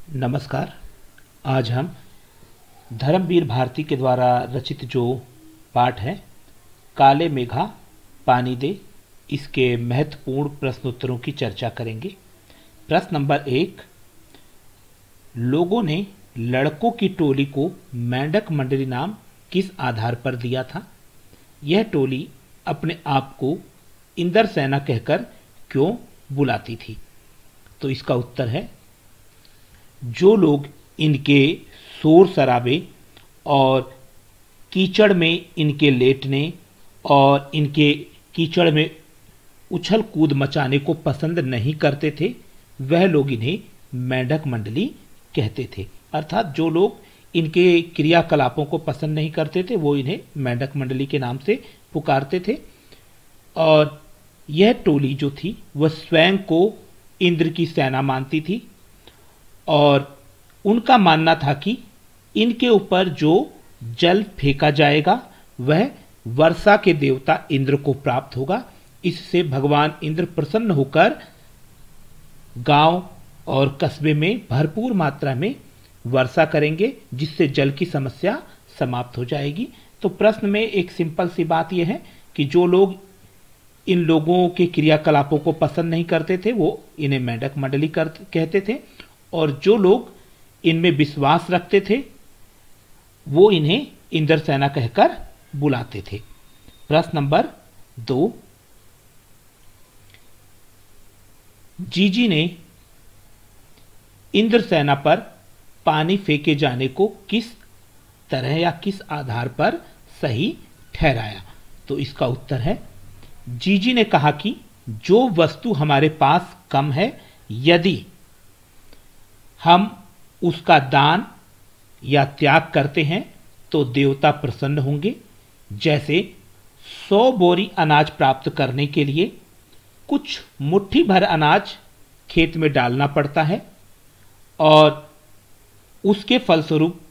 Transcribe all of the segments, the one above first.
नमस्कार। आज हम धर्मवीर भारती के द्वारा रचित जो पाठ है काले मेघा पानी दे, इसके महत्वपूर्ण प्रश्नोत्तरों की चर्चा करेंगे। प्रश्न नंबर 1, लोगों ने लड़कों की टोली को मेंढक मंडली नाम किस आधार पर दिया था? यह टोली अपने आप को इंद्र सेना कहकर क्यों बुलाती थी? तो इसका उत्तर है, जो लोग इनके शोर शराबे और कीचड़ में इनके लेटने और इनके कीचड़ में उछल कूद मचाने को पसंद नहीं करते थे, वह लोग इन्हें मेंढक मंडली कहते थे। अर्थात जो लोग इनके क्रियाकलापों को पसंद नहीं करते थे वो इन्हें मेंढक मंडली के नाम से पुकारते थे। और यह टोली जो थी वह स्वयं को इंद्र की सेना मानती थी और उनका मानना था कि इनके ऊपर जो जल फेंका जाएगा वह वर्षा के देवता इंद्र को प्राप्त होगा। इससे भगवान इंद्र प्रसन्न होकर गांव और कस्बे में भरपूर मात्रा में वर्षा करेंगे, जिससे जल की समस्या समाप्त हो जाएगी। तो प्रश्न में एक सिंपल सी बात यह है कि जो लोग इन लोगों के क्रियाकलापों को पसंद नहीं करते थे वो इन्हें मेंढक मंडली कहते थे, और जो लोग इनमें विश्वास रखते थे वो इन्हें इंद्र सेना कहकर बुलाते थे। प्रश्न नंबर 2, जीजी ने इंद्र सेना पर पानी फेंके जाने को किस तरह या किस आधार पर सही ठहराया? तो इसका उत्तर है, जीजी ने कहा कि जो वस्तु हमारे पास कम है, यदि हम उसका दान या त्याग करते हैं तो देवता प्रसन्न होंगे। जैसे 100 बोरी अनाज प्राप्त करने के लिए कुछ मुट्ठी भर अनाज खेत में डालना पड़ता है और उसके फलस्वरूप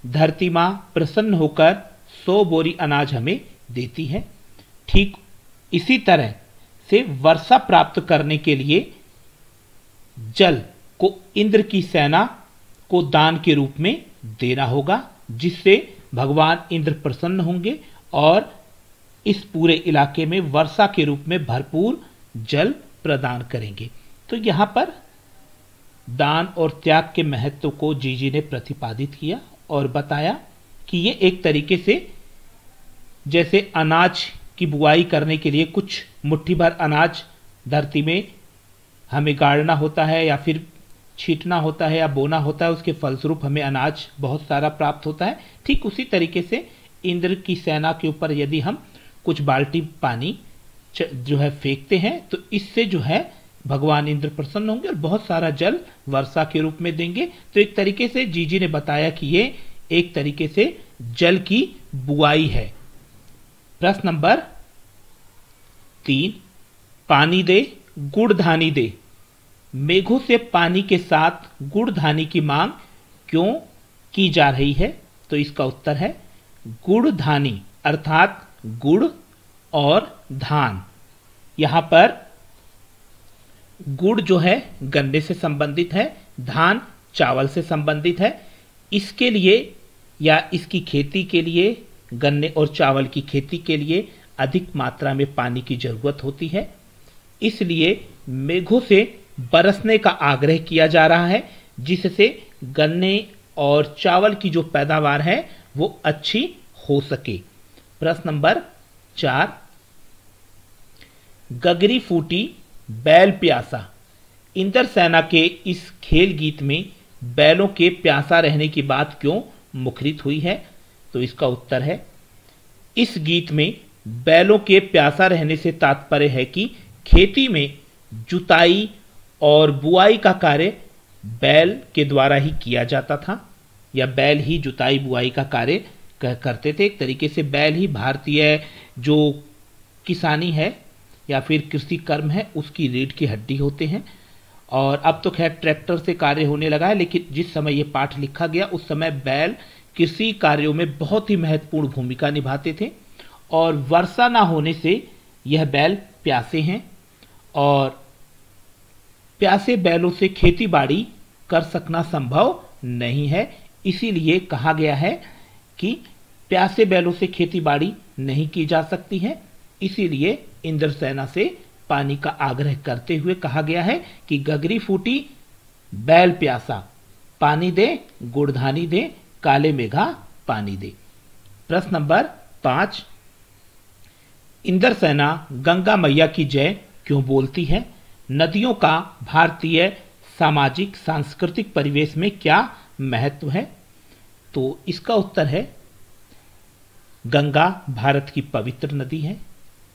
धरती मां प्रसन्न होकर 100 बोरी अनाज हमें देती है। ठीक इसी तरह से वर्षा प्राप्त करने के लिए जल को इंद्र की सेना को दान के रूप में देना होगा, जिससे भगवान इंद्र प्रसन्न होंगे और इस पूरे इलाके में वर्षा के रूप में भरपूर जल प्रदान करेंगे। तो यहां पर दान और त्याग के महत्व को जीजी ने प्रतिपादित किया और बताया कि ये एक तरीके से जैसे अनाज की बुआई करने के लिए कुछ मुट्ठी भर अनाज धरती में हमें गाड़ना होता है या फिर छींटना होता है या बोना होता है, उसके फलस्वरूप हमें अनाज बहुत सारा प्राप्त होता है। ठीक उसी तरीके से इंद्र की सेना के ऊपर यदि हम कुछ बाल्टी पानी जो है फेंकते हैं तो इससे जो है भगवान इंद्र प्रसन्न होंगे और बहुत सारा जल वर्षा के रूप में देंगे। तो एक तरीके से जीजी ने बताया कि ये एक तरीके से जल की बुआई है। प्रश्न नंबर 3, पानी दे गुड़ धानी दे, मेघों से पानी के साथ गुड़ धानी की मांग क्यों की जा रही है? तो इसका उत्तर है, गुड़ धानी अर्थात गुड़ और धान। यहां पर गुड़ जो है गन्ने से संबंधित है, धान चावल से संबंधित है। इसके लिए या इसकी खेती के लिए, गन्ने और चावल की खेती के लिए अधिक मात्रा में पानी की जरूरत होती है, इसलिए मेघों से बरसने का आग्रह किया जा रहा है, जिससे गन्ने और चावल की जो पैदावार है वो अच्छी हो सके। प्रश्न नंबर 4, गगरी फूटी बैल प्यासा, इंद्र सेना के इस खेल गीत में बैलों के प्यासा रहने की बात क्यों मुखरित हुई है? तो इसका उत्तर है, इस गीत में बैलों के प्यासा रहने से तात्पर्य है कि खेती में जुताई और बुआई का कार्य बैल के द्वारा ही किया जाता था, या बैल ही जुताई बुआई का कार्य करते थे। एक तरीके से बैल ही भारतीय जो किसानी है या फिर कृषि कर्म है उसकी रीढ़ की हड्डी होते हैं। और अब तो खैर ट्रैक्टर से कार्य होने लगा है, लेकिन जिस समय ये पाठ लिखा गया उस समय बैल कृषि कार्यों में बहुत ही महत्वपूर्ण भूमिका निभाते थे और वर्षा ना होने से यह बैल प्यासे हैं और प्यासे बैलों से खेती बाड़ी कर सकना संभव नहीं है। इसीलिए कहा गया है कि प्यासे बैलों से खेतीबाड़ी नहीं की जा सकती है। इसीलिए इंद्रसेना से पानी का आग्रह करते हुए कहा गया है कि गगरी फूटी बैल प्यासा, पानी दे गुड़धानी दे, काले मेघा पानी दे। प्रश्न नंबर 5, इंद्रसेना गंगा मैया की जय क्यों बोलती है? नदियों का भारतीय सामाजिक सांस्कृतिक परिवेश में क्या महत्व है? तो इसका उत्तर है, गंगा भारत की पवित्र नदी है।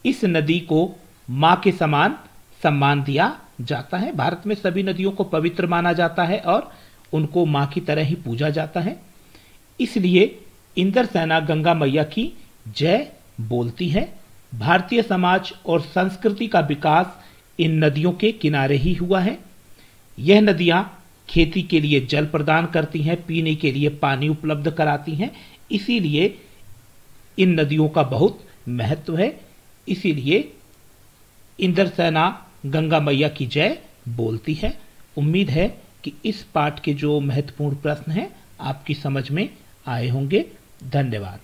इस नदी को मां के समान सम्मान दिया जाता है। भारत में सभी नदियों को पवित्र माना जाता है और उनको मां की तरह ही पूजा जाता है। इसलिए इंद्रसेना गंगा मैया की जय बोलती है। भारतीय समाज और संस्कृति का विकास इन नदियों के किनारे ही हुआ है। यह नदियां खेती के लिए जल प्रदान करती हैं, पीने के लिए पानी उपलब्ध कराती हैं। इसीलिए इन नदियों का बहुत महत्व है। इसीलिए इंद्रसेना गंगा मैया की जय बोलती है। उम्मीद है कि इस पाठ के जो महत्वपूर्ण प्रश्न हैं आपकी समझ में आए होंगे। धन्यवाद।